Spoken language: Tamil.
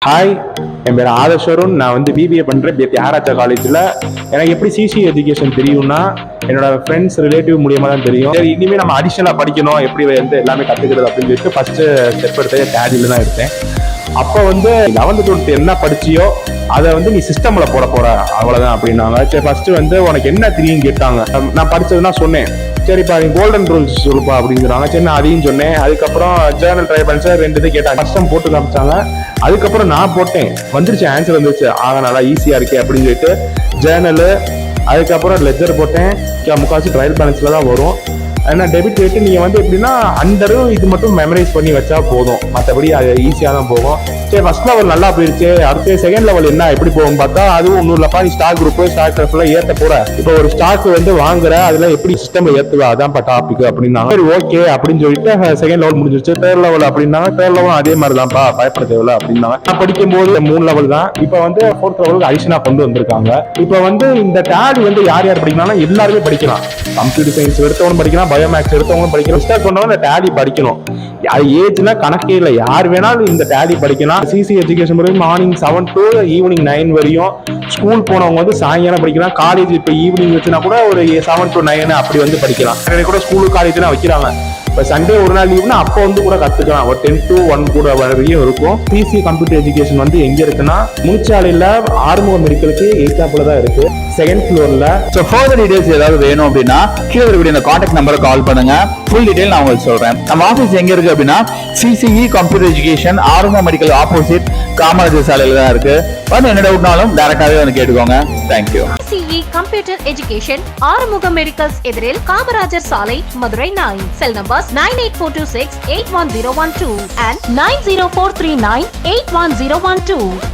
ஹாய், என் பேர் ஆதர்ஷரும். நான் வந்து பிபிஏ பண்ணுறேன் தியாகராஜா காலேஜில். எனக்கு எப்படி சிசி எஜுகேஷன் தெரியும்னா என்னோட ஃப்ரெண்ட்ஸ் ரிலேட்டிவ் மூலியமாக தான் தெரியும். சரி, இனிமேல் நம்ம அடிஷனலாக படிக்கணும், எப்படி வந்து எல்லாமே கற்றுக்கிறது அப்படின்னு சொல்லிட்டு ஃபஸ்ட்டு ஸ்டெப் எடுத்தது டேலியில் தான் எடுத்தேன். அப்போ வந்து 11th 12th என்ன படிச்சியோ அதை வந்து நீ சிஸ்டமில் போட போகிற அவ்வளோதான் அப்படின்னாங்க. சரி, ஃபஸ்ட்டு வந்து உனக்கு என்ன தெரியும்னு கேட்டாங்க. நான் படித்ததுன்னா சொன்னேன். சரிப்பா நீ கோல்டன் ரூல்ஸ் சொல்லுப்பா அப்படிங்கிறாங்க. சரி, நான் அதையும் சொன்னேன். அதுக்கப்புறம் ஜேர்னல் ட்ரைபல்ஸ் 2 இது கேட்டாங்க. கஷ்டம் போட்டு காமிச்சாங்க. அதுக்கப்புறம் நான் போட்டேன், வந்துருச்சு, ஆன்சர் வந்துருச்சு. ஆக நல்லா ஈஸியாக இருக்கே அப்படின்னு சொல்லிட்டு ஜேர்னலு, அதுக்கப்புறம் லெஜர் போட்டேன். முக்கால்வாசி ட்ரையல் பேலன்ஸில் தான் வரும். ஏன்னா டெபிட் ரேட்டு நீங்கள் வந்து எப்படின்னா அண்டரும் இது மட்டும் மெமரைஸ் பண்ணி வச்சா போதும், மற்றபடி அது ஈஸியாக தான் போகும். சரி, ஃபர்ஸ்ட் லெவல் நல்லா போயிடுச்சு. அடுத்து செகண்ட் லெவல் என்ன எப்படி போகும் பார்த்தா அதுவும் ஒன்றும் இல்லப்பா, நீ ஸ்டாக் குரூப் ஸ்டாக் ஃபுல்லாக ஏற்ற போற. இப்போ ஒரு ஸ்டாக் வந்து வாங்குற, அதெல்லாம் எப்படி சிஸ்டம்ல ஏற்றுவா, அதான் டாபிக் அப்படின்னாங்க. சரி, ஓகே அப்படின்னு சொல்லிட்டு செகண்ட் லெவல் முடிஞ்சிருச்சு. தேர்ட் லெவல் அப்படின்னாங்க. தேர்ட் லெவல் அதே மாதிரி தான்ப்பா, பயப்பட தேவையில்ல அப்படின்னாங்க. நான் படிக்கும்போது 3 லெவல் தான். இப்போ வந்து 4th லெவலுக்கு அடிஷனாக கொண்டு வந்திருக்காங்க. இப்போ வந்து இந்த டேலி வந்து யார் யார் படிக்கலாம்னா எல்லாருமே படிக்கலாம். கம்ப்யூட்டர் சயின்ஸ் எடுத்தவனும் படிக்கலாம், பயோமேக்ஸ் எடுத்தவங்களும் படிக்கலாம். ஸ்டார்ட் பண்ணவங்க இந்த டேலி படிக்கணும். அது ஏஜ்னா கணக்கே இல்லை, யார் வேணாலும் இந்த டேலி படிக்கலாம். சிசி எஜுகேஷன் வரையும் மார்னிங் 7 to ஈவினிங் 9 வரையும். ஸ்கூல் போனவங்க வந்து சாயங்காலம் படிக்கலாம். காலேஜ் இப்போ ஈவினிங் வச்சுனா கூட ஒரு 7 to 9 அப்படி வந்து படிக்கலாம். கூட ஸ்கூலு காலேஜ்லாம் வைக்கிறாங்க. இப்போ சண்டே ஒரு நாள் லீவ்னா அப்போ வந்து கூட கற்றுக்கலாம். ஒரு 10 to 1 கூட வரையும் இருக்கும். சிசி கம்ப்யூட்டர் எஜுகேஷன் வந்து எங்கே இருக்குன்னா முனிச்சாலையில் ஆறுமுக மெடிக்கலுக்கு எய்தாப்புல தான் இருக்கு, 2nd ஃப்ளோர்ல. ஸோ ஃபர்தர் டீடைல்ஸ் ஏதாவது வேணும் அப்படின்னா கீழே இருக்கக்கூடிய இந்த கான்டாக்ட் நம்பரை கால் பண்ணுங்க. ஃபுல் டீடைல் நான் உங்களுக்கு சொல்றேன். நம்ம ஆஃபீஸ் எங்க இருக்கு அப்படின்னா சிசிஇ கம்ப்யூட்டர் எஜுகேஷன் ஆறுமுக மெடிக்கல் ஆப்போசிட் காமராஜர் சாலையில தான் இருக்கு. வந்து என்ன டவுட்னாலும் டைரக்டாவே வந்து கேட்டுக்கோங்க. தேங்க்யூ. சிஇ கம்ப்யூட்டர் எஜுகேஷன் ஆறுமுக மெடிக்கல்ஸ் எதிரில் காமராஜர் சாலை, மதுரை 9. செல் நம்பர்ஸ் 98426 81012 and 90439 81012.